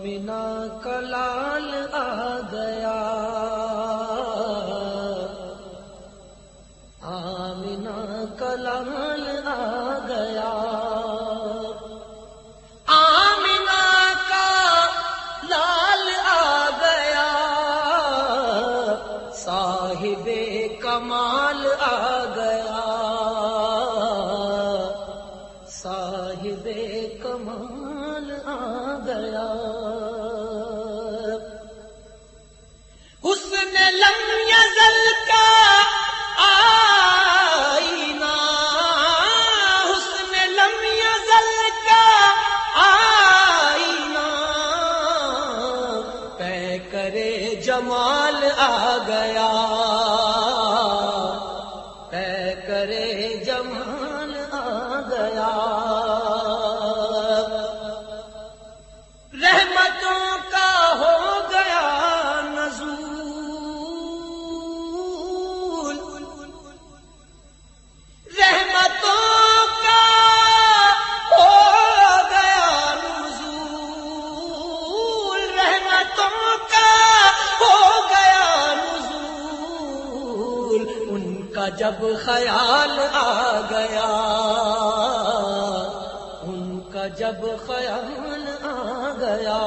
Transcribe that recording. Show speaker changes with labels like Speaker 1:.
Speaker 1: آمنہ کا لال آ گیا، آمنہ کا لال آ گیا، آمنہ کا لال آ گیا، صاحب کمال آ گیا، صاحب کمال آ گیا۔ حسن لم یزل کا آئینہ، حسن لم یزل کا آئینہ، پے کرے جمال آ گیا، پے کرے جمال آ گیا۔ رحمتوں کا ہو گیا نزول، رحمتوں کا ہو گیا نزول، رحمتوں کا ہو گیا نزول، ان کا جب خیال آ گیا، ان کا جب خیال آ گیا۔